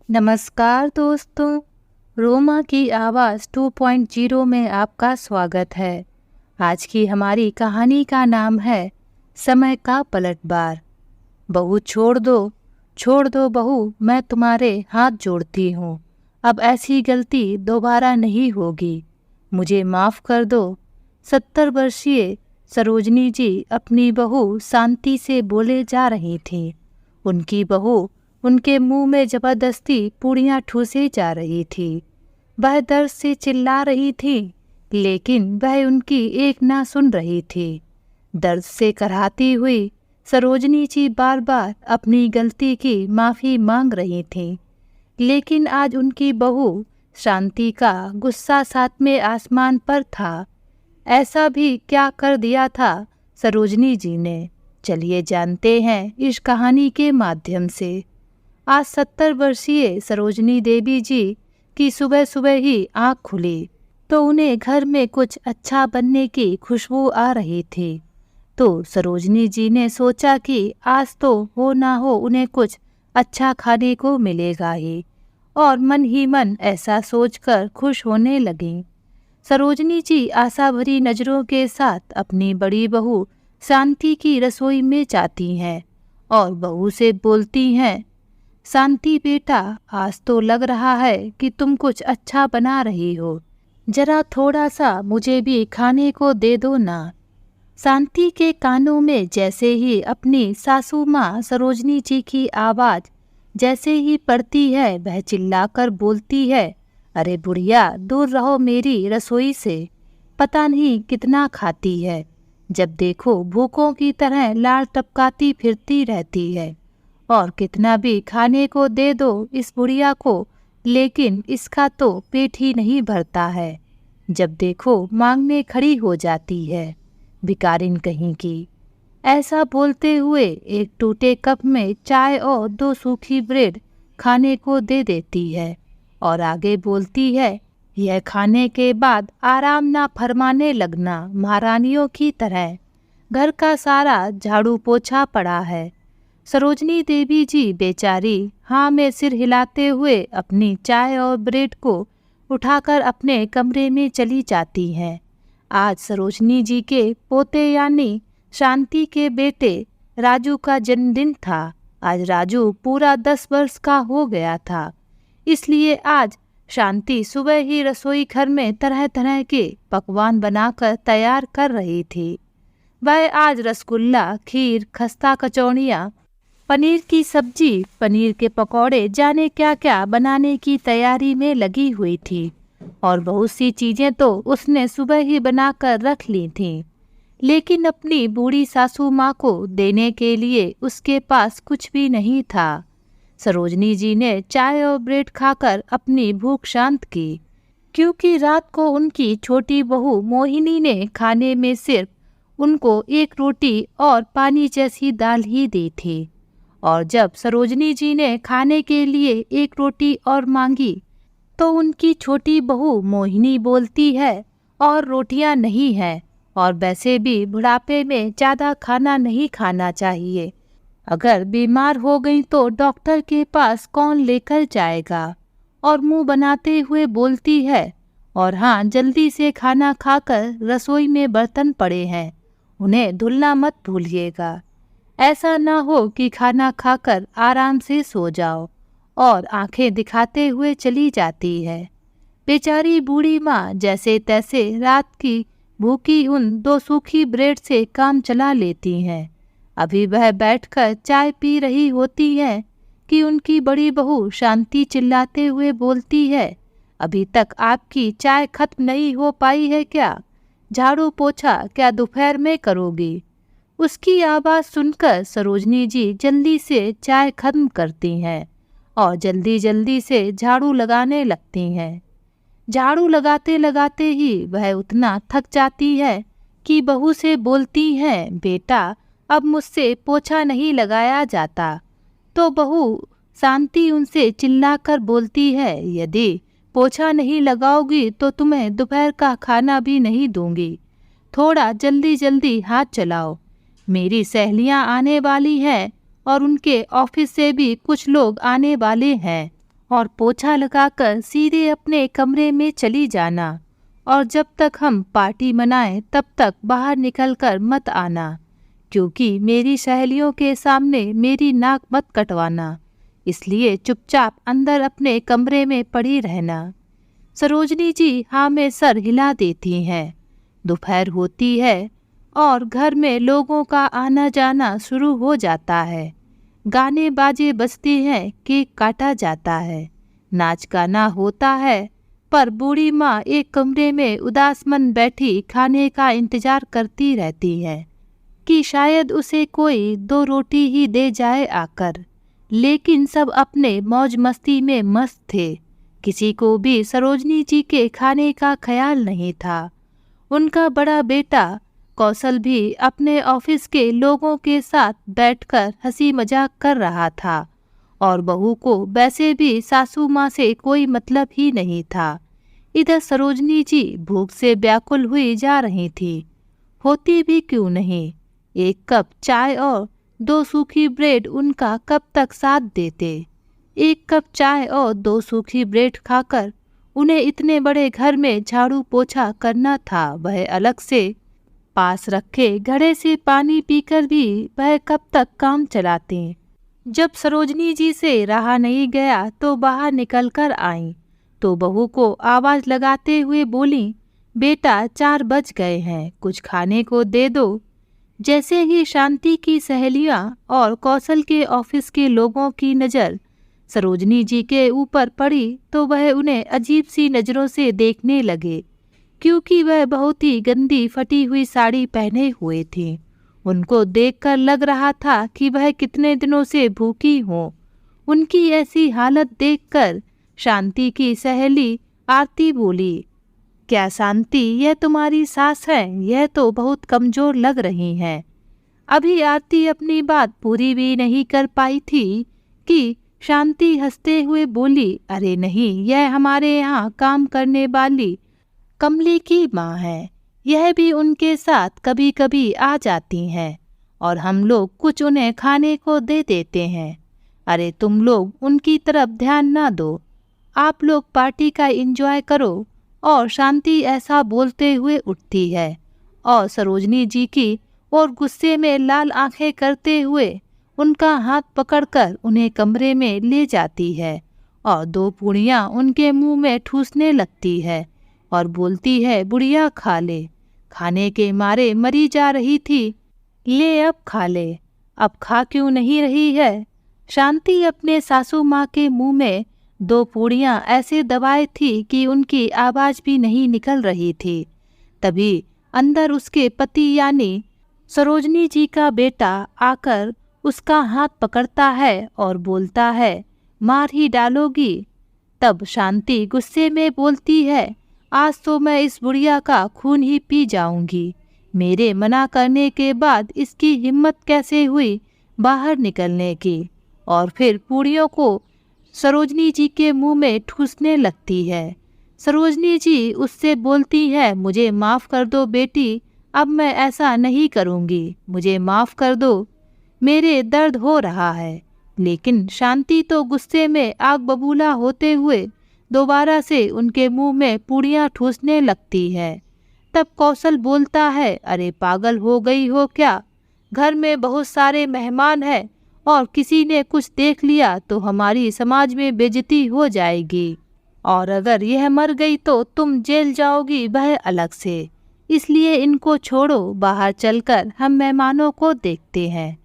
नमस्कार दोस्तों, रोमा की आवाज़ 2.0 में आपका स्वागत है। आज की हमारी कहानी का नाम है समय का पलटवार। बहू छोड़ दो बहू, मैं तुम्हारे हाथ जोड़ती हूँ। अब ऐसी गलती दोबारा नहीं होगी, मुझे माफ़ कर दो। 70 वर्षीय सरोजनी जी अपनी बहू शांति से बोले जा रही थीं। उनकी बहू उनके मुंह में जबरदस्ती पूड़ियाँ ठूसे जा रही थी। वह दर्द से चिल्ला रही थी, लेकिन वह उनकी एक ना सुन रही थी। दर्द से कराहती हुई सरोजनी जी बार बार अपनी गलती की माफ़ी मांग रही थी, लेकिन आज उनकी बहू शांति का गुस्सा सातवें आसमान पर था। ऐसा भी क्या कर दिया था सरोजनी जी ने? चलिए जानते हैं इस कहानी के माध्यम से। आज 70 वर्षीय सरोजनी देवी जी की सुबह सुबह ही आँख खुली तो उन्हें घर में कुछ अच्छा बनने की खुशबू आ रही थी। तो सरोजनी जी ने सोचा कि आज तो हो ना हो उन्हें कुछ अच्छा खाने को मिलेगा ही, और मन ही मन ऐसा सोचकर खुश होने लगीं। सरोजनी जी आशा भरी नज़रों के साथ अपनी बड़ी बहू शांति की रसोई में जाती हैं और बहू से बोलती हैं, शांति बेटा, आज तो लग रहा है कि तुम कुछ अच्छा बना रही हो, जरा थोड़ा सा मुझे भी खाने को दे दो ना। शांति के कानों में जैसे ही अपनी सासू माँ सरोजनी जी की आवाज़ जैसे ही पड़ती है, वह चिल्लाकर बोलती है, अरे बुढ़िया, दूर रहो मेरी रसोई से। पता नहीं कितना खाती है, जब देखो भूखों की तरह लाड़ टपकाती फिरती रहती है। और कितना भी खाने को दे दो इस बुढ़िया को, लेकिन इसका तो पेट ही नहीं भरता है। जब देखो मांगने खड़ी हो जाती है, भिखारिन कहीं की। ऐसा बोलते हुए एक टूटे कप में चाय और 2 सूखी ब्रेड खाने को दे देती है और आगे बोलती है, यह खाने के बाद आराम ना फरमाने लगना महारानियों की तरह। घर का सारा झाड़ू पोछा पड़ा है। सरोजनी देवी जी बेचारी हाँ में सिर हिलाते हुए अपनी चाय और ब्रेड को उठाकर अपने कमरे में चली जाती हैं। आज सरोजनी जी के पोते यानी शांति के बेटे राजू का जन्मदिन था। आज राजू पूरा 10 वर्ष का हो गया था, इसलिए आज शांति सुबह ही रसोई घर में तरह तरह के पकवान बनाकर तैयार कर रही थी। वह आज रसगुल्ला, खीर, खस्ता कचौड़ियाँ, पनीर की सब्जी, पनीर के पकौड़े, जाने क्या क्या बनाने की तैयारी में लगी हुई थी। और बहुत सी चीज़ें तो उसने सुबह ही बनाकर रख ली थीं, लेकिन अपनी बूढ़ी सासू माँ को देने के लिए उसके पास कुछ भी नहीं था। सरोजनी जी ने चाय और ब्रेड खाकर अपनी भूख शांत की, क्योंकि रात को उनकी छोटी बहू मोहिनी ने खाने में सिर्फ उनको एक रोटी और पानी जैसी दाल ही दी थी। और जब सरोजनी जी ने खाने के लिए एक रोटी और मांगी तो उनकी छोटी बहू मोहिनी बोलती है, और रोटियां नहीं हैं, और वैसे भी बुढ़ापे में ज़्यादा खाना नहीं खाना चाहिए। अगर बीमार हो गई तो डॉक्टर के पास कौन लेकर जाएगा। और मुंह बनाते हुए बोलती है, और हाँ, जल्दी से खाना खाकर रसोई में बर्तन पड़े हैं, उन्हें धुलना मत भूलिएगा। ऐसा ना हो कि खाना खाकर आराम से सो जाओ। और आंखें दिखाते हुए चली जाती है। बेचारी बूढ़ी माँ जैसे तैसे रात की भूखी उन 2 सूखी ब्रेड से काम चला लेती हैं। अभी वह बैठकर चाय पी रही होती है कि उनकी बड़ी बहू शांति चिल्लाते हुए बोलती है, अभी तक आपकी चाय खत्म नहीं हो पाई है क्या? झाड़ू पोछा क्या दोपहर में करोगी? उसकी आवाज़ सुनकर सरोजनी जी जल्दी से चाय खत्म करती हैं और जल्दी जल्दी से झाड़ू लगाने लगती हैं। झाड़ू लगाते लगाते ही वह उतना थक जाती है कि बहू से बोलती हैं, बेटा, अब मुझसे पोछा नहीं लगाया जाता। तो बहू शांति उनसे चिल्लाकर बोलती है, यदि पोछा नहीं लगाओगी तो तुम्हें दोपहर का खाना भी नहीं दूंगी। थोड़ा जल्दी जल्दी हाथ चलाओ, मेरी सहेलियां आने वाली हैं और उनके ऑफिस से भी कुछ लोग आने वाले हैं, और पोछा लगाकर सीधे अपने कमरे में चली जाना, और जब तक हम पार्टी मनाएं तब तक बाहर निकलकर मत आना, क्योंकि मेरी सहेलियों के सामने मेरी नाक मत कटवाना, इसलिए चुपचाप अंदर अपने कमरे में पड़ी रहना। सरोजनी जी हाँ में सर हिला देती हैं। दोपहर होती है और घर में लोगों का आना जाना शुरू हो जाता है। गाने बाजे बजते हैं, केक काटा जाता है, नाच गाना होता है, पर बूढ़ी माँ एक कमरे में उदास मन बैठी खाने का इंतजार करती रहती है कि शायद उसे कोई 2 रोटी ही दे जाए आकर। लेकिन सब अपने मौज मस्ती में मस्त थे। किसी को भी सरोजनी जी के खाने का ख्याल नहीं था। उनका बड़ा बेटा कौशल भी अपने ऑफिस के लोगों के साथ बैठकर हंसी मजाक कर रहा था, और बहू को वैसे भी सासू माँ से कोई मतलब ही नहीं था। इधर सरोजनी जी भूख से व्याकुल हुई जा रही थी। होती भी क्यों नहीं, 1 कप चाय और 2 सूखी ब्रेड उनका कब तक साथ देते। 1 कप चाय और 2 सूखी ब्रेड खाकर उन्हें इतने बड़े घर में झाड़ू पोछा करना था। वह अलग से पास रखे घड़े से पानी पीकर भी वह कब तक काम चलाते। जब सरोजनी जी से रहा नहीं गया तो बाहर निकलकर आईं, तो बहू को आवाज लगाते हुए बोली, बेटा 4 बज गए हैं, कुछ खाने को दे दो। जैसे ही शांति की सहेलियां और कौशल के ऑफिस के लोगों की नज़र सरोजनी जी के ऊपर पड़ी तो वह उन्हें अजीब सी नज़रों से देखने लगे, क्योंकि वह बहुत ही गंदी फटी हुई साड़ी पहने हुए थी। उनको देखकर लग रहा था कि वह कितने दिनों से भूखी हों। उनकी ऐसी हालत देखकर शांति की सहेली आरती बोली, क्या शांति, यह तुम्हारी सास है? यह तो बहुत कमजोर लग रही हैं। अभी आरती अपनी बात पूरी भी नहीं कर पाई थी कि शांति हंसते हुए बोली, अरे नहीं, यह हमारे यहाँ काम करने वाली कमली की माँ है। यह भी उनके साथ कभी कभी आ जाती हैं और हम लोग कुछ उन्हें खाने को दे देते हैं। अरे तुम लोग उनकी तरफ ध्यान ना दो, आप लोग पार्टी का एंजॉय करो। और शांति ऐसा बोलते हुए उठती है और सरोजनी जी की और गुस्से में लाल आंखें करते हुए उनका हाथ पकड़कर उन्हें कमरे में ले जाती है और 2 पूड़ियाँ उनके मुंह में ठूसने लगती है और बोलती है, बुढ़िया खा ले, खाने के मारे मरी जा रही थी, ले अब खा ले। अब खा क्यों नहीं रही है? शांति अपने सासू माँ के मुंह में 2 पूड़ियाँ ऐसे दबाए थी कि उनकी आवाज़ भी नहीं निकल रही थी। तभी अंदर उसके पति यानी सरोजनी जी का बेटा आकर उसका हाथ पकड़ता है और बोलता है, मार ही डालोगी? तब शांति गुस्से में बोलती है, आज तो मैं इस बुढ़िया का खून ही पी जाऊंगी। मेरे मना करने के बाद इसकी हिम्मत कैसे हुई बाहर निकलने की? और फिर पूड़ियों को सरोजनी जी के मुंह में ठूसने लगती है। सरोजनी जी उससे बोलती है, मुझे माफ़ कर दो बेटी, अब मैं ऐसा नहीं करूंगी, मुझे माफ़ कर दो, मेरे दर्द हो रहा है। लेकिन शांति तो गुस्से में आग बबूला होते हुए दोबारा से उनके मुंह में पूड़ियाँ ठूसने लगती है। तब कौशल बोलता है, अरे पागल हो गई हो क्या? घर में बहुत सारे मेहमान हैं और किसी ने कुछ देख लिया तो हमारी समाज में बेइज्जती हो जाएगी, और अगर यह मर गई तो तुम जेल जाओगी, वह अलग से। इसलिए इनको छोड़ो, बाहर चलकर हम मेहमानों को देखते हैं,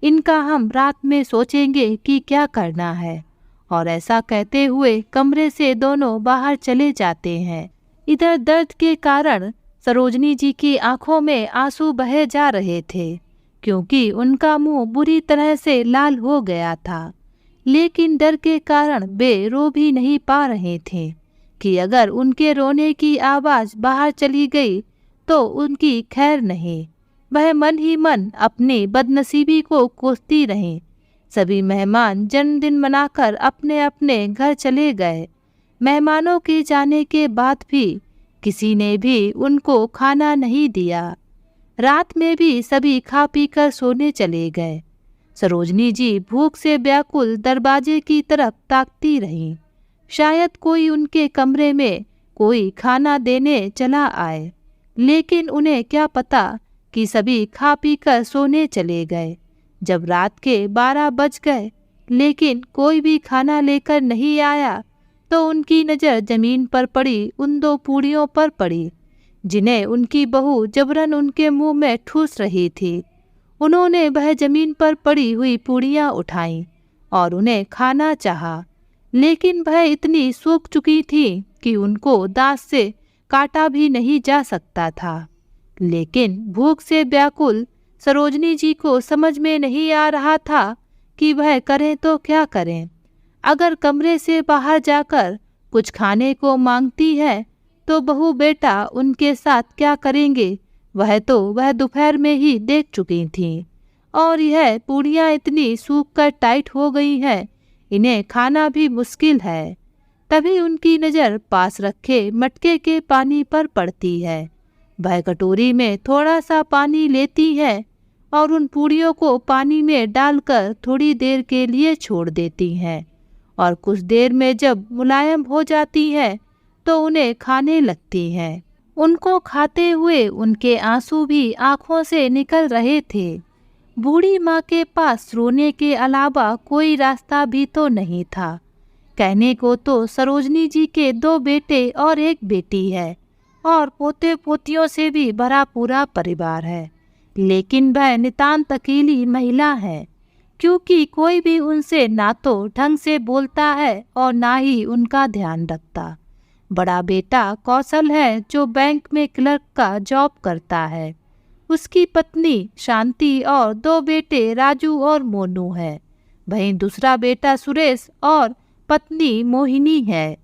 इनका हम रात में सोचेंगे कि क्या करना है। और ऐसा कहते हुए कमरे से दोनों बाहर चले जाते हैं। इधर दर्द के कारण सरोजनी जी की आंखों में आंसू बहे जा रहे थे, क्योंकि उनका मुंह बुरी तरह से लाल हो गया था। लेकिन डर के कारण वे रो भी नहीं पा रहे थे कि अगर उनके रोने की आवाज़ बाहर चली गई तो उनकी खैर नहीं। वह मन ही मन अपनी बदनसीबी को कोसती रहीं। सभी मेहमान जन्मदिन मनाकर अपने अपने घर चले गए। मेहमानों के जाने के बाद भी किसी ने भी उनको खाना नहीं दिया। रात में भी सभी खा पी कर सोने चले गए। सरोजनी जी भूख से व्याकुल दरवाजे की तरफ ताकती रहीं। शायद कोई उनके कमरे में कोई खाना देने चला आए, लेकिन उन्हें क्या पता कि सभी खा पी कर सोने चले गए। जब रात के 12 बज गए लेकिन कोई भी खाना लेकर नहीं आया, तो उनकी नज़र जमीन पर पड़ी उन 2 पूड़ियों पर पड़ी जिन्हें उनकी बहू जबरन उनके मुंह में ठूस रही थी। उन्होंने वह जमीन पर पड़ी हुई पूड़ियाँ उठाईं और उन्हें खाना चाहा, लेकिन वह इतनी सूख चुकी थी कि उनको दांत से काटा भी नहीं जा सकता था। लेकिन भूख से व्याकुल सरोजनी जी को समझ में नहीं आ रहा था कि वह करें तो क्या करें। अगर कमरे से बाहर जाकर कुछ खाने को मांगती है तो बहू बेटा उनके साथ क्या करेंगे, वह दोपहर में ही देख चुकी थीं। और यह पूड़ियाँ इतनी सूख कर टाइट हो गई हैं, इन्हें खाना भी मुश्किल है। तभी उनकी नज़र पास रखे मटके के पानी पर पड़ती है। वह कटोरी में थोड़ा सा पानी लेती है और उन पूड़ियों को पानी में डालकर थोड़ी देर के लिए छोड़ देती हैं, और कुछ देर में जब मुलायम हो जाती हैं तो उन्हें खाने लगती हैं। उनको खाते हुए उनके आंसू भी आंखों से निकल रहे थे। बूढ़ी माँ के पास रोने के अलावा कोई रास्ता भी तो नहीं था। कहने को तो सरोजनी जी के 2 बेटे और 1 बेटी है और पोते पोतियों से भी भरा पूरा परिवार है, लेकिन वह नितांत अकेली महिला है, क्योंकि कोई भी उनसे ना तो ढंग से बोलता है और ना ही उनका ध्यान रखता। बड़ा बेटा कौशल है जो बैंक में क्लर्क का जॉब करता है। उसकी पत्नी शांति और 2 बेटे राजू और मोनू है। वहीं दूसरा बेटा सुरेश और पत्नी मोहिनी है।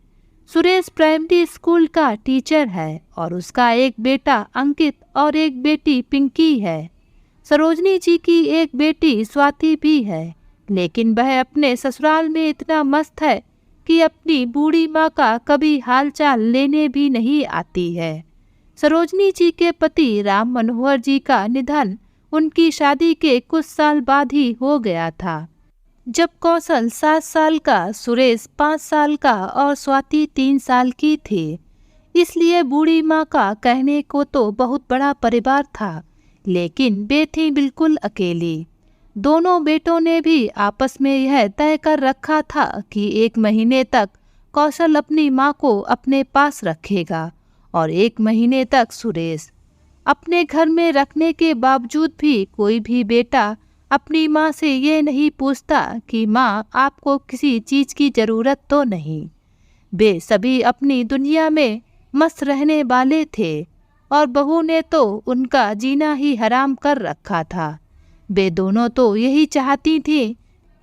सुरेश प्राइमरी स्कूल का टीचर है और उसका 1 बेटा अंकित और 1 बेटी पिंकी है। सरोजनी जी की 1 बेटी स्वाति भी है, लेकिन वह अपने ससुराल में इतना मस्त है कि अपनी बूढ़ी माँ का कभी हालचाल लेने भी नहीं आती है। सरोजनी जी के पति राम मनोहर जी का निधन उनकी शादी के कुछ साल बाद ही हो गया था। जब कौशल 7 साल का, सुरेश 5 साल का और स्वाति 3 साल की थी। इसलिए बूढ़ी माँ का कहने को तो बहुत बड़ा परिवार था, लेकिन वे थी बिल्कुल अकेली। दोनों बेटों ने भी आपस में यह तय कर रखा था कि 1 महीने तक कौशल अपनी माँ को अपने पास रखेगा और 1 महीने तक सुरेश। अपने घर में रखने के बावजूद भी कोई भी बेटा अपनी माँ से ये नहीं पूछता कि माँ आपको किसी चीज़ की ज़रूरत तो नहीं। वे सभी अपनी दुनिया में मस्त रहने वाले थे और बहू ने तो उनका जीना ही हराम कर रखा था। वे दोनों तो यही चाहती थी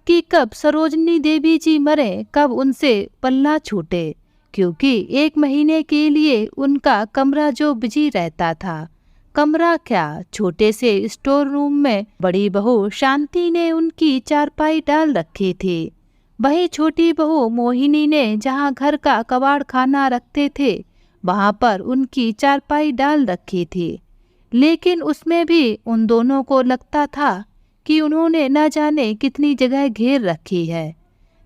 कि कब सरोजनी देवी जी मरे, कब उनसे पल्ला छूटे, क्योंकि 1 महीने के लिए उनका कमरा जो बिजी रहता था, कमरा क्या छोटे से स्टोर रूम में बड़ी बहू शांति ने उनकी चारपाई डाल रखी थी। वही छोटी बहू मोहिनी ने जहाँ घर का कबाड़ खाना रखते थे वहाँ पर उनकी चारपाई डाल रखी थी। लेकिन उसमें भी उन दोनों को लगता था कि उन्होंने न जाने कितनी जगह घेर रखी है।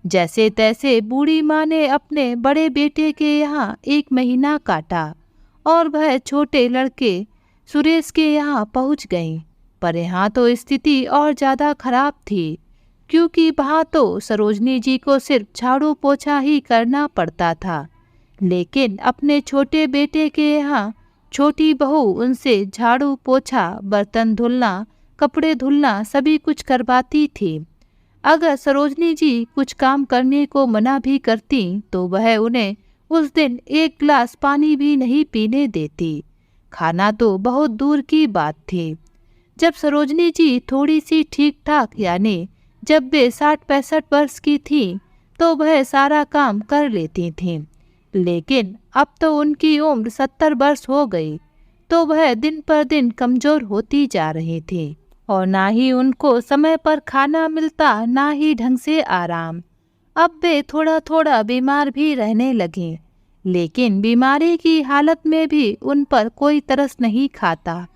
जैसे तैसे बूढ़ी माँ ने अपने बड़े बेटे के यहाँ 1 महीना काटा और वह छोटे लड़के सुरेश के यहाँ पहुँच गईं। पर यहाँ तो स्थिति और ज़्यादा खराब थी, क्योंकि वहाँ तो सरोजनी जी को सिर्फ झाड़ू पोछा ही करना पड़ता था, लेकिन अपने छोटे बेटे के यहाँ छोटी बहू उनसे झाड़ू पोछा, बर्तन धुलना, कपड़े धुलना सभी कुछ करवाती थी। अगर सरोजनी जी कुछ काम करने को मना भी करती तो वह उन्हें उस दिन 1 गिलास पानी भी नहीं पीने देती। खाना तो बहुत दूर की बात थी। जब सरोजनी जी थोड़ी सी ठीक ठाक यानी जब वे 60-65 वर्ष की थी तो वह सारा काम कर लेती थीं, लेकिन अब तो उनकी उम्र 70 वर्ष हो गई तो वह दिन पर दिन कमज़ोर होती जा रही थी और ना ही उनको समय पर खाना मिलता, ना ही ढंग से आराम। अब वे थोड़ा थोड़ा बीमार भी रहने लगीं, लेकिन बीमारी की हालत में भी उन पर कोई तरस नहीं खाता।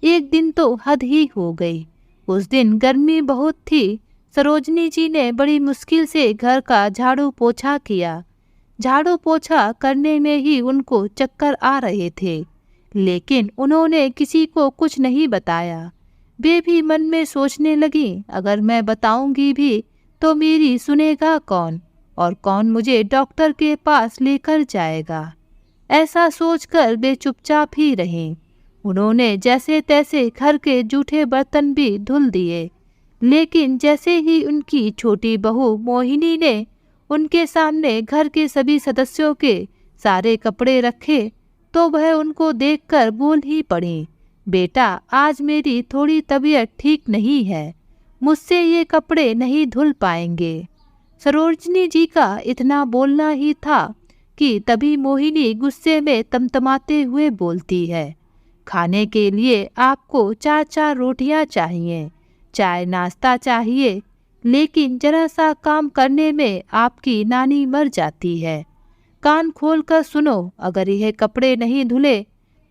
एक दिन तो हद ही हो गई। उस दिन गर्मी बहुत थी। सरोजनी जी ने बड़ी मुश्किल से घर का झाड़ू पोछा किया। झाड़ू पोछा करने में ही उनको चक्कर आ रहे थे, लेकिन उन्होंने किसी को कुछ नहीं बताया। वे भी मन में सोचने लगी, अगर मैं बताऊंगी भी तो मेरी सुनेगा कौन, और कौन मुझे डॉक्टर के पास लेकर जाएगा। ऐसा सोचकर वे चुपचाप ही रहीं। उन्होंने जैसे तैसे घर के जूठे बर्तन भी धुल दिए, लेकिन जैसे ही उनकी छोटी बहू मोहिनी ने उनके सामने घर के सभी सदस्यों के सारे कपड़े रखे, तो वह उनको देखकर बोल ही पड़ी, बेटा आज मेरी थोड़ी तबीयत ठीक नहीं है, मुझसे ये कपड़े नहीं धुल पाएंगे। सरोजनी जी का इतना बोलना ही था कि तभी मोहिनी गुस्से में तमतमाते हुए बोलती है, खाने के लिए आपको 4-4 रोटियां चाहिए, चाय नाश्ता चाहिए, लेकिन जरा सा काम करने में आपकी नानी मर जाती है। कान खोल कर सुनो, अगर यह कपड़े नहीं धुले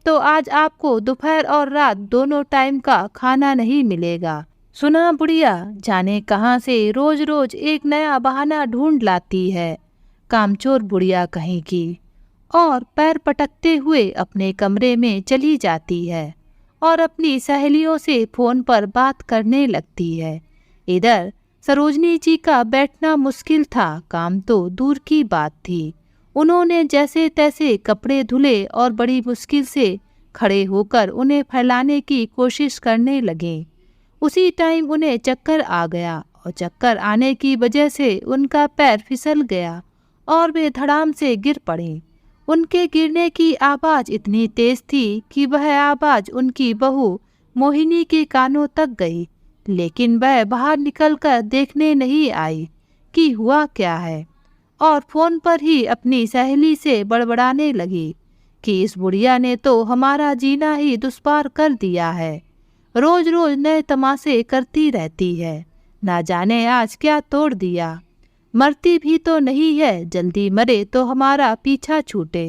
तो आज आपको दोपहर और रात दोनों टाइम का खाना नहीं मिलेगा। सुना बुढ़िया, जाने कहाँ से रोज रोज एक नया बहाना ढूंढ लाती है, कामचोर बुढ़िया कहीं की। और पैर पटकते हुए अपने कमरे में चली जाती है और अपनी सहेलियों से फोन पर बात करने लगती है। इधर सरोजनी जी का बैठना मुश्किल था, काम तो दूर की बात थी। उन्होंने जैसे तैसे कपड़े धुले और बड़ी मुश्किल से खड़े होकर उन्हें फैलाने की कोशिश करने लगे। उसी टाइम उन्हें चक्कर आ गया और चक्कर आने की वजह से उनका पैर फिसल गया और वे धड़ाम से गिर पड़े। उनके गिरने की आवाज़ इतनी तेज थी कि वह आवाज़ उनकी बहू मोहिनी के कानों तक गई, लेकिन वह बाहर निकलकर देखने नहीं आई कि हुआ क्या है, और फोन पर ही अपनी सहेली से बड़बड़ाने लगी कि इस बुढ़िया ने तो हमारा जीना ही दुश्वार कर दिया है, रोज रोज नए तमाशे करती रहती है, ना जाने आज क्या तोड़ दिया, मरती भी तो नहीं है, जल्दी मरे तो हमारा पीछा छूटे।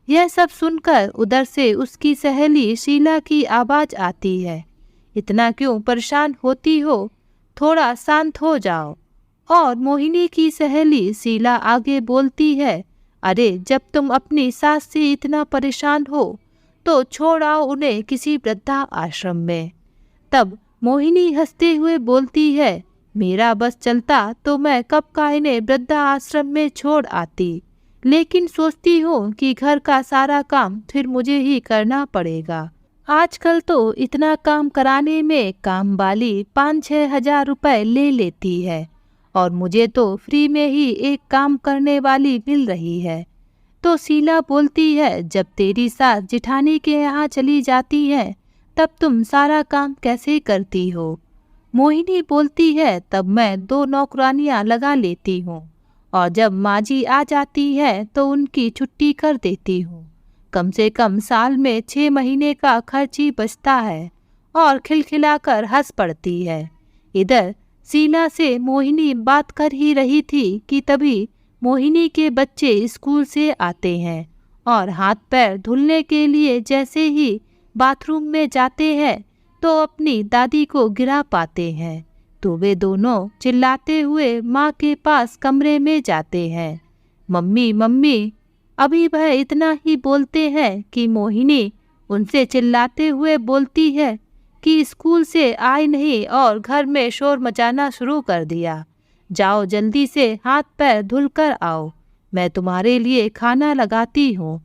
यह सब सुनकर उधर से उसकी सहेली शीला की आवाज़ आती है, इतना क्यों परेशान होती हो, थोड़ा शांत हो जाओ। और मोहिनी की सहेली शीला आगे बोलती है, अरे जब तुम अपनी सास से इतना परेशान हो तो छोड़ आओ उन्हें किसी वृद्धा आश्रम में। तब मोहिनी हंसते हुए बोलती है, मेरा बस चलता तो मैं कब का इन्हें वृद्धा आश्रम में छोड़ आती, लेकिन सोचती हूँ कि घर का सारा काम फिर मुझे ही करना पड़ेगा। आजकल तो इतना काम कराने में काम वाली 5-6 हजार रुपए ले लेती है, और मुझे तो फ्री में ही एक काम करने वाली मिल रही है। तो शीला बोलती है, जब तेरी सास जिठानी के यहाँ चली जाती है तब तुम सारा काम कैसे करती हो। मोहिनी बोलती है, तब मैं 2 नौकरानियाँ लगा लेती हूँ, और जब माँ जी आ जाती है तो उनकी छुट्टी कर देती हूँ, कम से कम साल में 6 महीने का खर्च ही बचता है, और खिलखिलाकर हंस पड़ती है। इधर शीला से मोहिनी बात कर ही रही थी कि तभी मोहिनी के बच्चे स्कूल से आते हैं और हाथ पैर धुलने के लिए जैसे ही बाथरूम में जाते हैं तो अपनी दादी को गिरा पाते हैं, तो वे दोनों चिल्लाते हुए माँ के पास कमरे में जाते हैं। मम्मी मम्मी, अभी वह इतना ही बोलते हैं कि मोहिनी उनसे चिल्लाते हुए बोलती है कि स्कूल से आए नहीं और घर में शोर मचाना शुरू कर दिया, जाओ जल्दी से हाथ पैर धुल कर आओ, मैं तुम्हारे लिए खाना लगाती हूँ।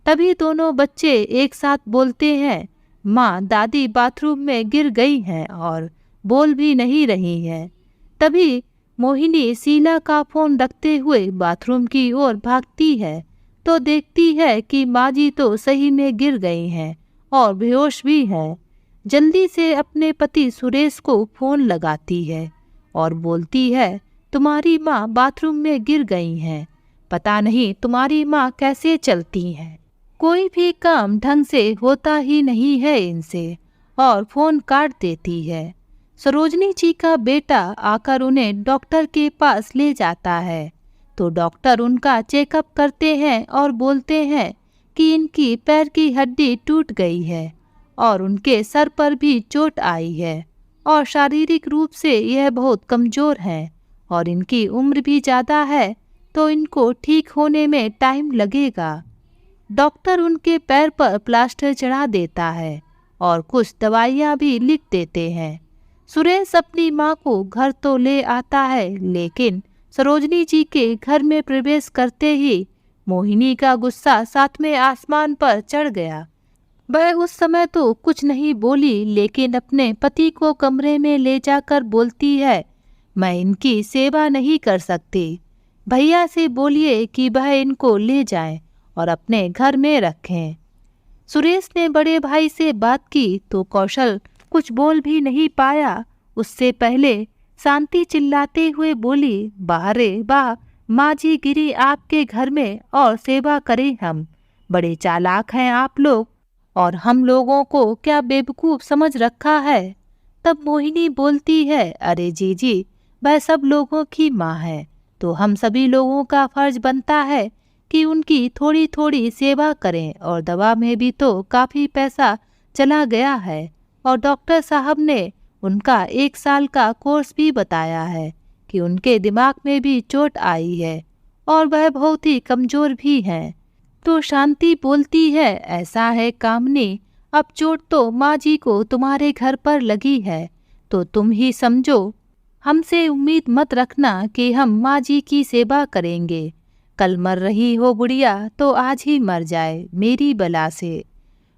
तभी दोनों बच्चे एक साथ बोलते हैं, माँ दादी बाथरूम में गिर गई हैं और बोल भी नहीं रही हैं। तभी मोहिनी शीला का फोन रखते हुए बाथरूम की ओर भागती है तो देखती है कि माँ जी तो सही में गिर गई हैं और बेहोश भी हैं। जल्दी से अपने पति सुरेश को फोन लगाती है और बोलती है, तुम्हारी माँ बाथरूम में गिर गई हैं, पता नहीं तुम्हारी माँ कैसे चलती हैं, कोई भी काम ढंग से होता ही नहीं है इनसे, और फोन काट देती है। सरोजनी जी का बेटा आकर उन्हें डॉक्टर के पास ले जाता है तो डॉक्टर उनका चेकअप करते हैं और बोलते हैं कि इनकी पैर की हड्डी टूट गई है और उनके सर पर भी चोट आई है और शारीरिक रूप से यह बहुत कमज़ोर हैं और इनकी उम्र भी ज़्यादा है, तो इनको ठीक होने में टाइम लगेगा। डॉक्टर उनके पैर पर प्लास्टर चढ़ा देता है और कुछ दवाइयाँ भी लिख देते हैं। सुरेश अपनी माँ को घर तो ले आता है, लेकिन सरोजनी जी के घर में प्रवेश करते ही मोहिनी का गुस्सा सातवें आसमान पर चढ़ गया। वह उस समय तो कुछ नहीं बोली, लेकिन अपने पति को कमरे में ले जाकर बोलती है, मैं इनकी सेवा नहीं कर सकती। भैया से बोलिए कि वह इनको ले जाएं और अपने घर में रखें। सुरेश ने बड़े भाई से बात की तो कौशल कुछ बोल भी नहीं पाया। उससे पहले शांति चिल्लाते हुए बोली, बाहरे वाह, माँ जी गिरी आपके घर में और सेवा करें हम। बड़े चालाक हैं आप लोग, और हम लोगों को क्या बेवकूफ़ समझ रखा है। तब मोहिनी बोलती है, अरे जीजी, वह सब लोगों की माँ है, तो हम सभी लोगों का फर्ज बनता है कि उनकी थोड़ी थोड़ी सेवा करें। और दवा में भी तो काफ़ी पैसा चला गया है, और डॉक्टर साहब ने उनका 1 साल का कोर्स भी बताया है कि उनके दिमाग में भी चोट आई है और वह बहुत ही कमज़ोर भी हैं। तो शांति बोलती है, ऐसा है कामनी, अब चोट तो माँ जी को तुम्हारे घर पर लगी है, तो तुम ही समझो। हमसे उम्मीद मत रखना कि हम माँ जी की सेवा करेंगे। कल मर रही हो बुढ़िया तो आज ही मर जाए मेरी बला से।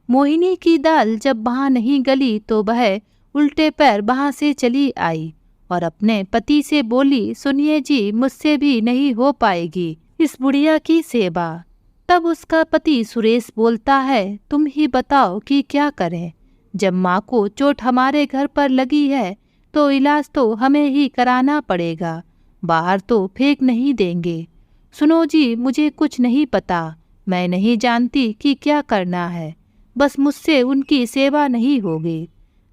मोहिनी की दाल जब वहाँ नहीं गली तो वह उल्टे पैर वहाँ से चली आई और अपने पति से बोली, सुनिए जी, मुझसे भी नहीं हो पाएगी इस बुढ़िया की सेवा। तब उसका पति सुरेश बोलता है, तुम ही बताओ कि क्या करें। जब माँ को चोट हमारे घर पर लगी है तो इलाज तो हमें ही कराना पड़ेगा, बाहर तो फेंक नहीं देंगे। सुनो जी, मुझे कुछ नहीं पता, मैं नहीं जानती कि क्या करना है, बस मुझसे उनकी सेवा नहीं होगी।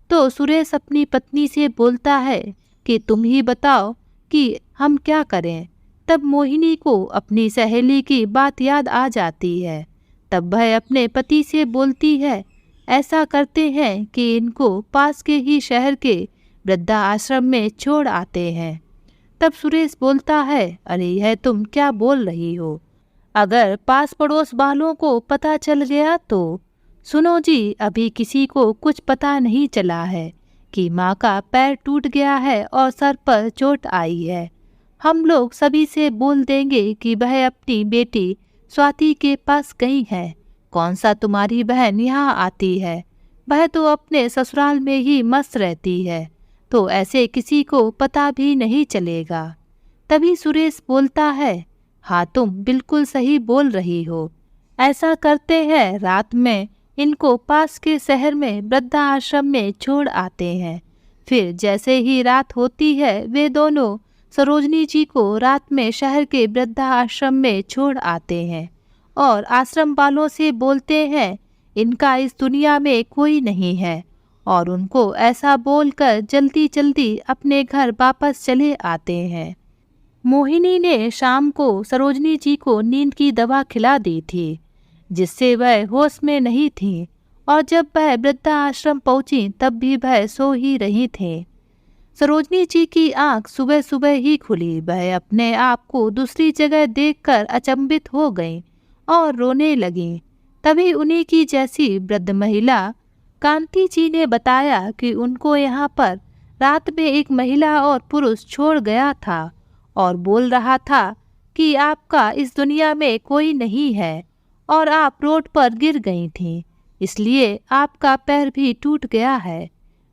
तो सुरेश अपनी पत्नी से बोलता है कि तुम ही बताओ कि हम क्या करें। तब मोहिनी को अपनी सहेली की बात याद आ जाती है। तब वह अपने पति से बोलती है, ऐसा करते हैं कि इनको पास के ही शहर के वृद्धा आश्रम में छोड़ आते हैं। तब सुरेश बोलता है, अरे यह तुम क्या बोल रही हो, अगर पास पड़ोस वालों को पता चल गया तो। सुनो जी, अभी किसी को कुछ पता नहीं चला है कि माँ का पैर टूट गया है और सर पर चोट आई है। हम लोग सभी से बोल देंगे कि वह अपनी बेटी स्वाति के पास गई है। कौन सा तुम्हारी बहन यहाँ आती है, वह तो अपने ससुराल में ही मस्त रहती है, तो ऐसे किसी को पता भी नहीं चलेगा। तभी सुरेश बोलता है, हाँ तुम बिल्कुल सही बोल रही हो, ऐसा करते हैं, रात में इनको पास के शहर में वृद्धा आश्रम में छोड़ आते हैं। फिर जैसे ही रात होती है वे दोनों सरोजनी जी को रात में शहर के वृद्धा आश्रम में छोड़ आते हैं और आश्रम वालों से बोलते हैं इनका इस दुनिया में कोई नहीं है, और उनको ऐसा बोलकर जल्दी जल्दी अपने घर वापस चले आते हैं। मोहिनी ने शाम को सरोजनी जी को नींद की दवा खिला दी थी, जिससे वह होश में नहीं थी, और जब वह वृद्धा आश्रम पहुंची तब भी वह सो ही रही थी। सरोजनी जी की आंख सुबह सुबह ही खुली। वह अपने आप को दूसरी जगह देखकर अचंभित हो गईं और रोने लगीं। तभी उन्हीं की जैसी वृद्ध महिला कांति जी ने बताया कि उनको यहाँ पर रात में एक महिला और पुरुष छोड़ गया था और बोल रहा था कि आपका इस दुनिया में कोई नहीं है और आप रोड पर गिर गई थीं, इसलिए आपका पैर भी टूट गया है।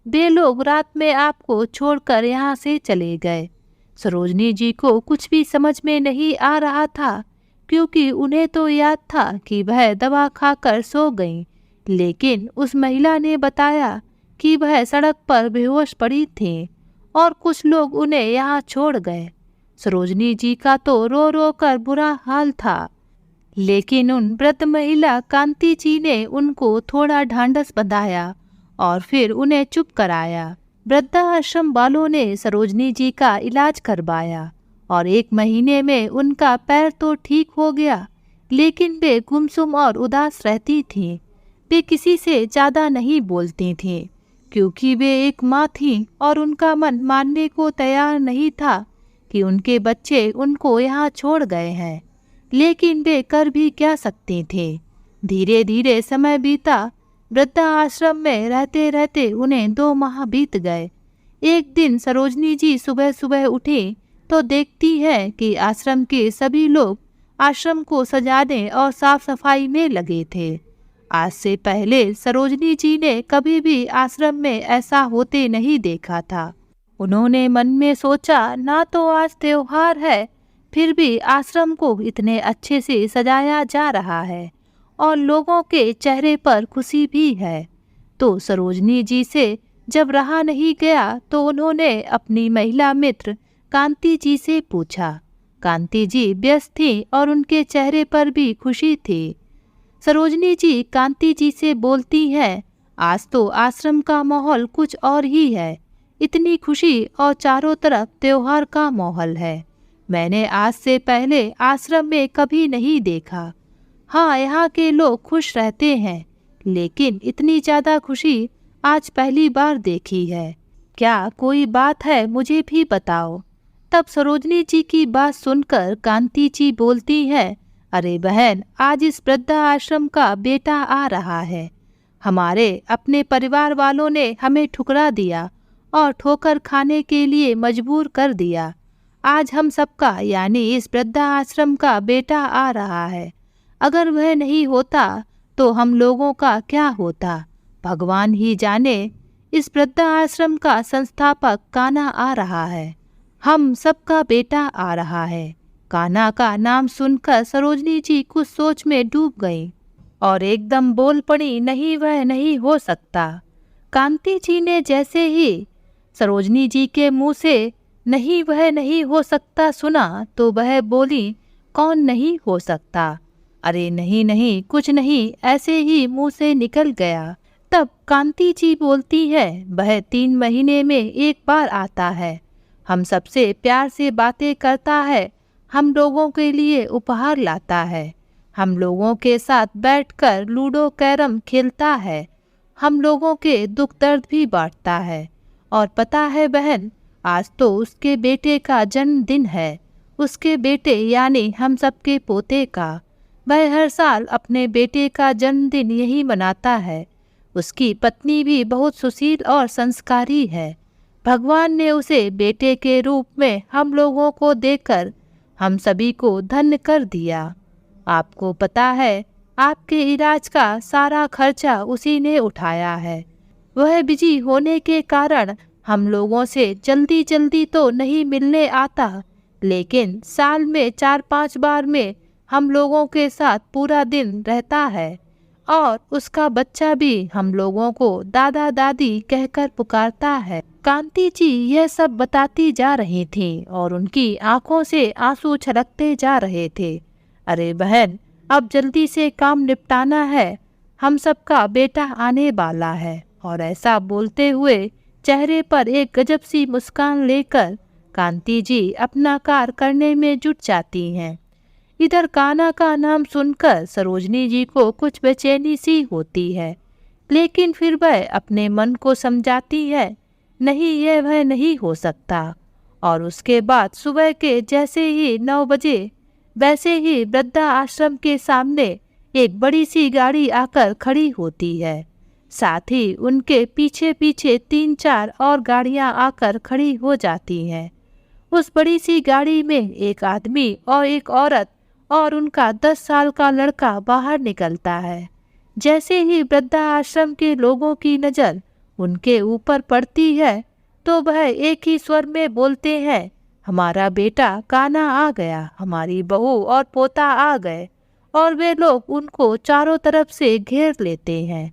वे लोग रात में आपको छोड़कर यहाँ से चले गए। सरोजनी जी को कुछ भी समझ में नहीं आ रहा था, क्योंकि उन्हें तो याद था कि वह दवा खाकर सो गईं, लेकिन उस महिला ने बताया कि वह सड़क पर बेहोश पड़ी थी और कुछ लोग उन्हें यहाँ छोड़ गए। सरोजनी जी का तो रो रो कर बुरा हाल था, लेकिन उन वृद्ध महिला कांति जी ने उनको थोड़ा ढांढस बंधाया और फिर उन्हें चुप कराया। वृद्धाश्रम वालों ने सरोजनी जी का इलाज करवाया और 1 महीने में उनका पैर तो ठीक हो गया, लेकिन वे गुमसुम और उदास रहती थीं। वे किसी से ज़्यादा नहीं बोलती थीं, क्योंकि वे एक माँ थीं और उनका मन मानने को तैयार नहीं था कि उनके बच्चे उनको यहाँ छोड़ गए हैं, लेकिन वे कर भी क्या सकते थे। धीरे धीरे समय बीता। वृद्धाश्रम में रहते रहते उन्हें 2 माह बीत गए। एक दिन सरोजनी जी सुबह सुबह उठी तो देखती है कि आश्रम के सभी लोग आश्रम को सजाने और साफ सफाई में लगे थे। आज से पहले सरोजनी जी ने कभी भी आश्रम में ऐसा होते नहीं देखा था। उन्होंने मन में सोचा, ना तो आज त्योहार है, फिर भी आश्रम को इतने अच्छे से सजाया जा रहा है और लोगों के चेहरे पर खुशी भी है। तो सरोजनी जी से जब रहा नहीं गया तो उन्होंने अपनी महिला मित्र कांति जी से पूछा। कांति जी व्यस्त थी और उनके चेहरे पर भी खुशी थी। सरोजनी जी कांति जी से बोलती हैं, आज तो आश्रम का माहौल कुछ और ही है। इतनी खुशी और चारों तरफ त्योहार का माहौल है। मैंने आज से पहले आश्रम में कभी नहीं देखा। हाँ, यहाँ के लोग खुश रहते हैं, लेकिन इतनी ज़्यादा खुशी आज पहली बार देखी है। क्या कोई बात है, मुझे भी बताओ। तब सरोजनी जी की बात सुनकर कांति जी बोलती है, अरे बहन, आज इस वृद्धा आश्रम का बेटा आ रहा है। हमारे अपने परिवार वालों ने हमें ठुकरा दिया और ठोकर खाने के लिए मजबूर कर दिया। आज हम सबका यानी इस वृद्धा आश्रम का बेटा आ रहा है। अगर वह नहीं होता तो हम लोगों का क्या होता, भगवान ही जाने। इस वृद्धा आश्रम का संस्थापक कान्हा आ रहा है। हम सबका बेटा आ रहा है। कान्हा का नाम सुनकर सरोजनी जी कुछ सोच में डूब गई और एकदम बोल पड़ी, नहीं, वह नहीं हो सकता। कांति जी ने जैसे ही सरोजनी जी के मुंह से नहीं, वह नहीं हो सकता सुना तो वह बोली, कौन नहीं हो सकता? अरे नहीं नहीं, कुछ नहीं, ऐसे ही मुंह से निकल गया। तब कांति जी बोलती है, वह 3 महीने में एक बार आता है। हम सबसे प्यार से बातें करता है, हम लोगों के लिए उपहार लाता है, हम लोगों के साथ बैठकर लूडो कैरम खेलता है, हम लोगों के दुख दर्द भी बांटता है। और पता है बहन, आज तो उसके बेटे का जन्मदिन है। उसके बेटे यानी हम सबके पोते का। वह हर साल अपने बेटे का जन्मदिन यही मनाता है। उसकी पत्नी भी बहुत सुशील और संस्कारी है। भगवान ने उसे बेटे के रूप में हम लोगों को देकर हम सभी को धन्य कर दिया। आपको पता है, आपके इलाज का सारा खर्चा उसी ने उठाया है। वह बिजी होने के कारण हम लोगों से जल्दी जल्दी तो नहीं मिलने आता, लेकिन साल में 4-5 बार में हम लोगों के साथ पूरा दिन रहता है। और उसका बच्चा भी हम लोगों को दादा दादी कहकर पुकारता है। कांति जी यह सब बताती जा रही थीं और उनकी आंखों से आंसू छलकते जा रहे थे। अरे बहन, अब जल्दी से काम निपटाना है, हम सबका बेटा आने वाला है। और ऐसा बोलते हुए चेहरे पर एक गजब सी मुस्कान लेकर कांति जी अपना कार्य करने में जुट जाती हैं। इधर कान्हा का नाम सुनकर सरोजनी जी को कुछ बेचैनी सी होती है, लेकिन फिर वह अपने मन को समझाती है, नहीं, यह वह नहीं हो सकता। और उसके बाद सुबह के जैसे ही 9 बजे वैसे ही वृद्धा आश्रम के सामने एक बड़ी सी गाड़ी आकर खड़ी होती है। साथ ही उनके पीछे पीछे 3-4 और गाड़ियां आकर खड़ी हो जाती हैं। उस बड़ी सी गाड़ी में एक आदमी और एक औरत और उनका 10 साल का लड़का बाहर निकलता है। जैसे ही वृद्धा आश्रम के लोगों की नज़र उनके ऊपर पड़ती है तो वह एक ही स्वर में बोलते हैं, हमारा बेटा कान्हा आ गया, हमारी बहू और पोता आ गए। और वे लोग उनको चारों तरफ से घेर लेते हैं।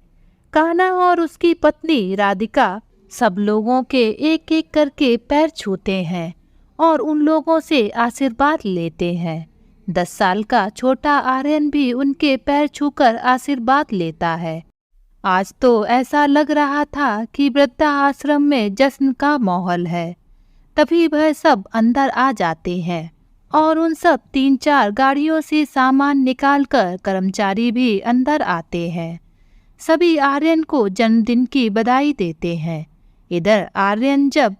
कान्हा और उसकी पत्नी राधिका सब लोगों के एक एक करके पैर छूते हैं और उन लोगों से आशीर्वाद लेते हैं। 10 साल का छोटा आर्यन भी उनके पैर छूकर आशीर्वाद लेता है। आज तो ऐसा लग रहा था कि वृद्धा आश्रम में जश्न का माहौल है। तभी वह सब अंदर आ जाते हैं और उन सब 3-4 गाड़ियों से सामान निकालकर कर्मचारी भी अंदर आते हैं। सभी आर्यन को जन्मदिन की बधाई देते हैं। इधर आर्यन जब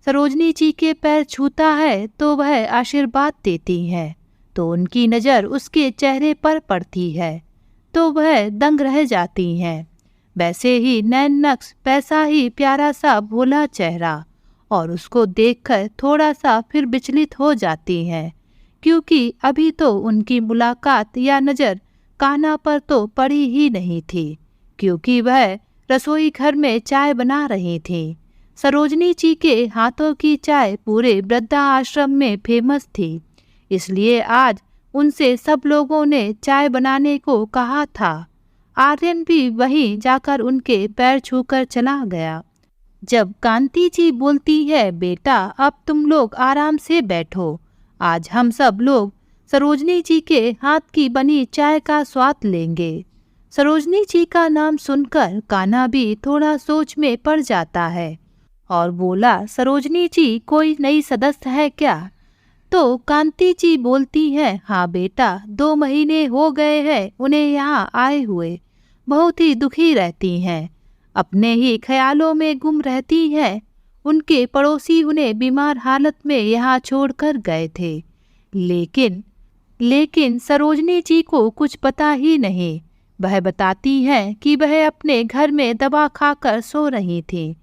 सरोजनी जी के पैर छूता है तो वह आशीर्वाद देती हैं। तो उनकी नज़र उसके चेहरे पर पड़ती है तो वह दंग रह जाती हैं। वैसे ही नैन नक्श वैसा ही प्यारा सा भोला चेहरा, और उसको देखकर थोड़ा सा फिर विचलित हो जाती हैं, क्योंकि अभी तो उनकी मुलाकात या नज़र कान्हा पर तो पड़ी ही नहीं थी, क्योंकि वह रसोई घर में चाय बना रही थी। सरोजनी जी के हाथों की चाय पूरे वृद्धा आश्रम में फेमस थी, इसलिए आज उनसे सब लोगों ने चाय बनाने को कहा था। आर्यन भी वहीं जाकर उनके पैर छूकर चला गया। जब कांति जी बोलती है, बेटा अब तुम लोग आराम से बैठो, आज हम सब लोग सरोजनी जी के हाथ की बनी चाय का स्वाद लेंगे। सरोजनी जी का नाम सुनकर कान्हा भी थोड़ा सोच में पड़ जाता है और बोला, सरोजनी जी कोई नई सदस्य है क्या? तो कांति जी बोलती हैं, हाँ बेटा, 2 महीने हो गए हैं उन्हें यहाँ आए हुए, बहुत ही दुखी रहती हैं, अपने ही ख्यालों में गुम रहती हैं। उनके पड़ोसी उन्हें बीमार हालत में यहाँ छोड़कर गए थे, लेकिन सरोजनी जी को कुछ पता ही नहीं। वह बताती हैं कि वह अपने घर में दवा खाकर सो रही थी।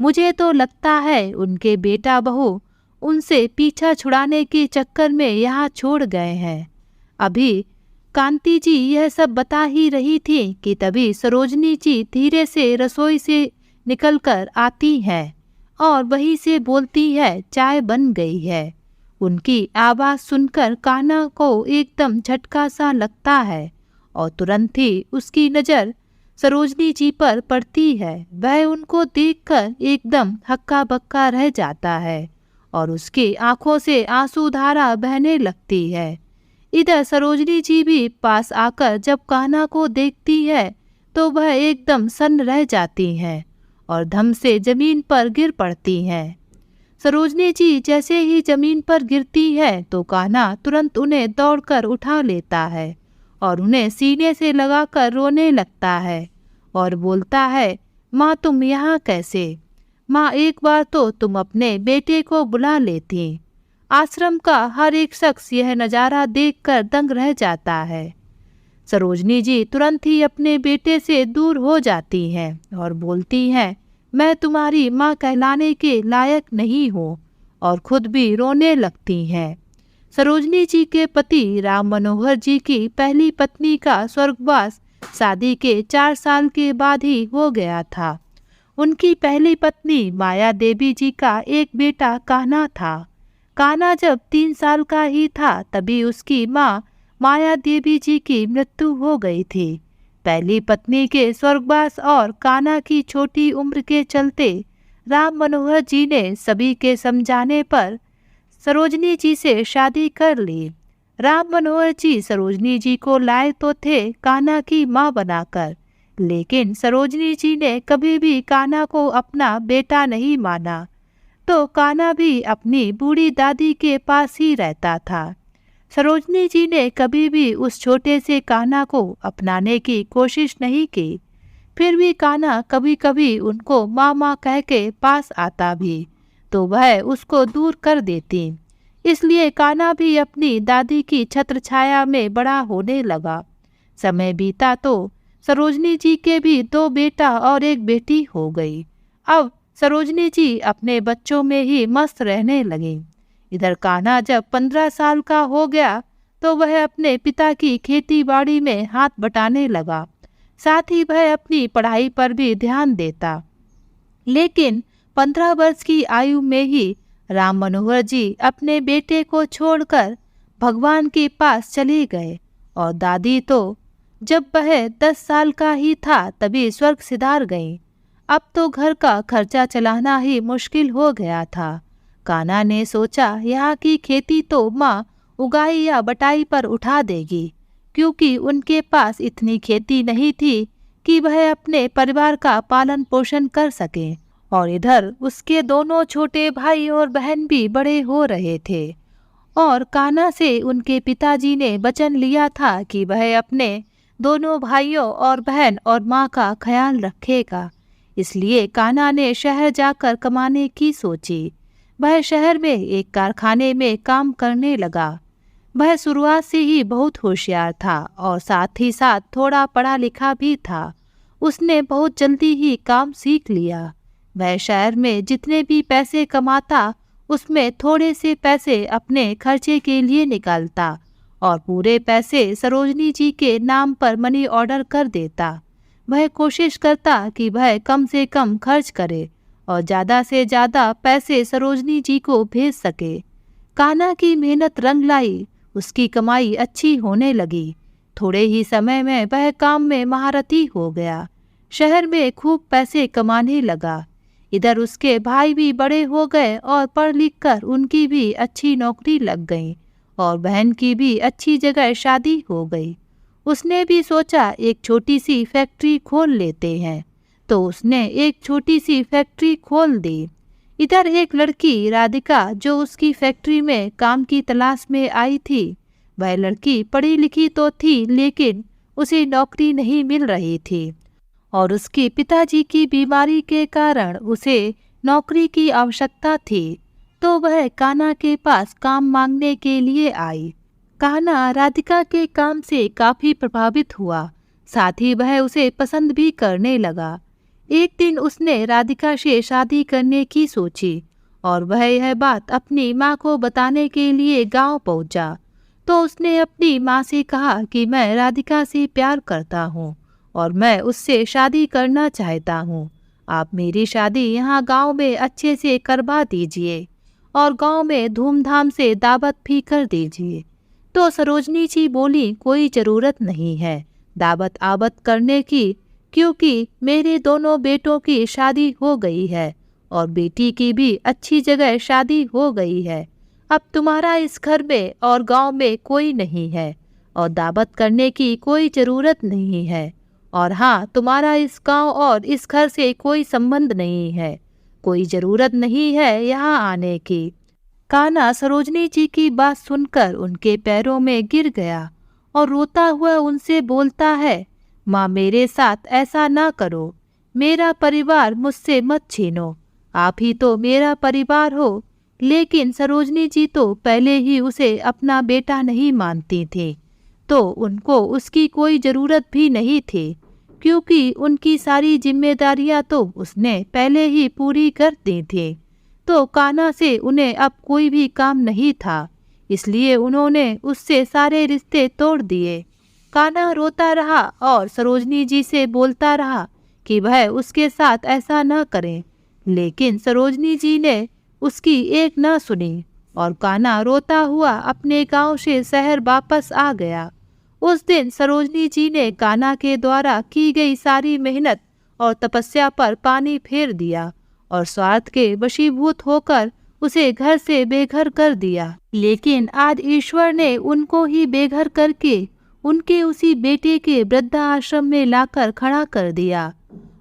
मुझे तो लगता है उनके बेटा बहू उनसे पीछा छुड़ाने के चक्कर में यहाँ छोड़ गए हैं। अभी कांति जी यह सब बता ही रही थी कि तभी सरोजनी जी धीरे से रसोई से निकलकर आती हैं और वहीं से बोलती है, चाय बन गई है। उनकी आवाज़ सुनकर कान्हा को एकदम झटका सा लगता है और तुरंत ही उसकी नज़र सरोजनी जी पर पड़ती है। वह उनको देखकर एकदम हक्का बक्का रह जाता है और उसकी आंखों से आंसू धारा बहने लगती है। इधर सरोजनी जी भी पास आकर जब कान्हा को देखती है तो वह एकदम सन्न रह जाती हैं और धम से जमीन पर गिर पड़ती हैं। सरोजनी जी जैसे ही जमीन पर गिरती है तो कान्हा तुरंत उन्हें दौड़कर उठा लेता है और उन्हें सीने से लगाकर रोने लगता है और बोलता है, माँ तुम यहाँ कैसे? माँ एक बार तो तुम अपने बेटे को बुला लेती। आश्रम का हर एक शख्स यह नज़ारा देखकर दंग रह जाता है। सरोजनी जी तुरंत ही अपने बेटे से दूर हो जाती हैं और बोलती हैं, मैं तुम्हारी माँ कहलाने के लायक नहीं हूँ, और खुद भी रोने लगती हैं। सरोजनी जी के पति राम मनोहर जी की पहली पत्नी का स्वर्गवास शादी के 4 साल के बाद ही हो गया था। उनकी पहली पत्नी माया देवी जी का एक बेटा कान्हा था। कान्हा जब 3 साल का ही था तभी उसकी माँ माया देवी जी की मृत्यु हो गई थी। पहली पत्नी के स्वर्गवास और कान्हा की छोटी उम्र के चलते राम मनोहर जी ने सभी के समझाने पर सरोजनी जी से शादी कर ली। राम मनोहर जी सरोजनी जी को लाए तो थे कान्हा की माँ बनाकर, लेकिन सरोजनी जी ने कभी भी कान्हा को अपना बेटा नहीं माना, तो कान्हा भी अपनी बूढ़ी दादी के पास ही रहता था। सरोजनी जी ने कभी भी उस छोटे से कान्हा को अपनाने की कोशिश नहीं की, फिर भी कान्हा कभी कभी उनको माँ माँ कह के पास आता भी तो वह उसको दूर कर देती। इसलिए कान्हा भी अपनी दादी की छत्र छाया में बड़ा होने लगा। समय बीता तो सरोजनी जी के भी 2 बेटा और 1 बेटी हो गई। अब सरोजनी जी अपने बच्चों में ही मस्त रहने लगी। इधर कान्हा जब 15 साल का हो गया तो वह अपने पिता की खेती बाड़ी में हाथ बटाने लगा, साथ ही वह अपनी पढ़ाई पर भी ध्यान देता। लेकिन 15 वर्ष की आयु में ही राम मनोहर जी अपने बेटे को छोड़कर भगवान के पास चले गए और दादी तो जब वह 10 साल का ही था तभी स्वर्ग सिधार गई। अब तो घर का खर्चा चलाना ही मुश्किल हो गया था। कान्हा ने सोचा यहाँ की खेती तो माँ उगाई या बटाई पर उठा देगी, क्योंकि उनके पास इतनी खेती नहीं थी कि वह अपने परिवार का पालन पोषण कर सके। और इधर उसके दोनों छोटे भाई और बहन भी बड़े हो रहे थे और कान्हा से उनके पिताजी ने वचन लिया था कि वह अपने दोनों भाइयों और बहन और माँ का ख्याल रखेगा। इसलिए कान्हा ने शहर जाकर कमाने की सोची। वह शहर में एक कारखाने में काम करने लगा। वह शुरुआत से ही बहुत होशियार था और साथ ही साथ थोड़ा पढ़ा लिखा भी था। उसने बहुत जल्दी ही काम सीख लिया। वह शहर में जितने भी पैसे कमाता उसमें थोड़े से पैसे अपने खर्चे के लिए निकालता और पूरे पैसे सरोजनी जी के नाम पर मनी ऑर्डर कर देता। वह कोशिश करता कि वह कम से कम खर्च करे और ज़्यादा से ज़्यादा पैसे सरोजनी जी को भेज सके। कान्हा की मेहनत रंग लाई, उसकी कमाई अच्छी होने लगी। थोड़े ही समय में वह काम में महारथी हो गया। शहर में खूब पैसे कमाने लगा। इधर उसके भाई भी बड़े हो गए और पढ़ लिख कर उनकी भी अच्छी नौकरी लग गई और बहन की भी अच्छी जगह शादी हो गई। उसने भी सोचा एक छोटी सी फैक्ट्री खोल लेते हैं, तो उसने एक छोटी सी फैक्ट्री खोल दी। इधर एक लड़की राधिका जो उसकी फैक्ट्री में काम की तलाश में आई थी, वह लड़की पढ़ी लिखी तो थी लेकिन उसे नौकरी नहीं मिल रही थी और उसके पिताजी की बीमारी के कारण उसे नौकरी की आवश्यकता थी। तो वह कान्हा के पास काम मांगने के लिए आई। कान्हा राधिका के काम से काफी प्रभावित हुआ, साथ ही वह उसे पसंद भी करने लगा। एक दिन उसने राधिका से शादी करने की सोची और वह यह बात अपनी माँ को बताने के लिए गांव पहुंचा। तो उसने अपनी माँ से कहा कि मैं राधिका से प्यार करता हूँ और मैं उससे शादी करना चाहता हूँ। आप मेरी शादी यहाँ गांव में अच्छे से करवा दीजिए और गांव में धूमधाम से दावत भी कर दीजिए। तो सरोजनी जी बोली, कोई ज़रूरत नहीं है दावत आवत करने की, क्योंकि मेरे दोनों बेटों की शादी हो गई है और बेटी की भी अच्छी जगह शादी हो गई है। अब तुम्हारा इस घर में और गांव में कोई नहीं है और दावत करने की कोई ज़रूरत नहीं है। और हाँ, तुम्हारा इस गांव और इस घर से कोई संबंध नहीं है, कोई ज़रूरत नहीं है यहाँ आने की। कान्हा सरोजनी जी की बात सुनकर उनके पैरों में गिर गया और रोता हुआ उनसे बोलता है, माँ मेरे साथ ऐसा ना करो, मेरा परिवार मुझसे मत छीनो, आप ही तो मेरा परिवार हो। लेकिन सरोजनी जी तो पहले ही उसे अपना बेटा नहीं मानती थी, तो उनको उसकी कोई ज़रूरत भी नहीं थी, क्योंकि उनकी सारी जिम्मेदारियां तो उसने पहले ही पूरी कर दी थी। तो कान्हा से उन्हें अब कोई भी काम नहीं था, इसलिए उन्होंने उससे सारे रिश्ते तोड़ दिए। कान्हा रोता रहा और सरोजनी जी से बोलता रहा कि वह उसके साथ ऐसा न करें, लेकिन सरोजनी जी ने उसकी एक न सुनी और कान्हा रोता हुआ अपने गांव से शहर वापस आ गया। उस दिन सरोजनी जी ने कान्हा के द्वारा की गई सारी मेहनत और तपस्या पर पानी फेर दिया और स्वार्थ के वशीभूत होकर उसे घर से बेघर कर दिया। लेकिन आज ईश्वर ने उनको ही बेघर करके उनके उसी बेटे के वृद्धाश्रम में लाकर खड़ा कर दिया।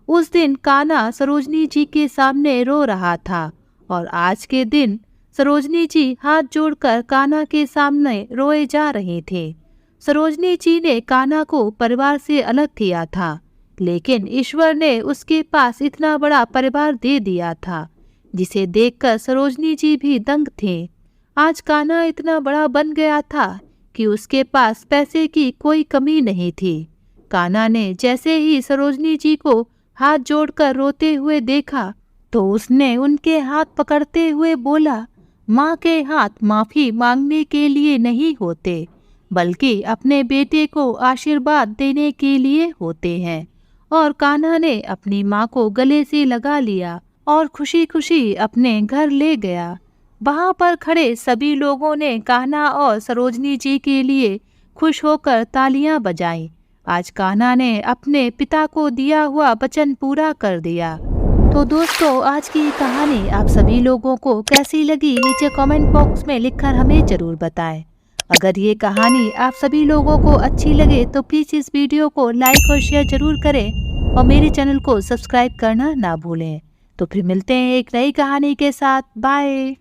उस दिन कान्हा सरोजनी जी के सामने रो रहा था और आज के दिन सरोजनी जी हाथ जोड़कर कान्हा के सामने रोए जा रहे थे। सरोजनी जी ने कान्हा को परिवार से अलग किया था, लेकिन ईश्वर ने उसके पास इतना बड़ा परिवार दे दिया था, जिसे देखकर सरोजनी जी भी दंग थे। आज कान्हा इतना बड़ा बन गया था कि उसके पास पैसे की कोई कमी नहीं थी। कान्हा ने जैसे ही सरोजनी जी को हाथ जोड़कर रोते हुए देखा, तो उसने उनके हाथ पकड़ते हुए बोला, माँ के हाथ माफ़ी मांगने के लिए नहीं होते, बल्कि अपने बेटे को आशीर्वाद देने के लिए होते हैं। और कान्हा ने अपनी माँ को गले से लगा लिया और खुशी खुशी अपने घर ले गया। वहाँ पर खड़े सभी लोगों ने कान्हा और सरोजनी जी के लिए खुश होकर तालियां बजाईं। आज कान्हा ने अपने पिता को दिया हुआ वचन पूरा कर दिया। तो दोस्तों, आज की कहानी आप सभी लोगों को कैसी लगी नीचे कमेंट बॉक्स में लिखकर हमें ज़रूर बताएं। अगर ये कहानी आप सभी लोगों को अच्छी लगे तो प्लीज़ इस वीडियो को लाइक और शेयर ज़रूर करें और मेरे चैनल को सब्सक्राइब करना ना भूलें। तो फिर मिलते हैं एक नई कहानी के साथ। बाय।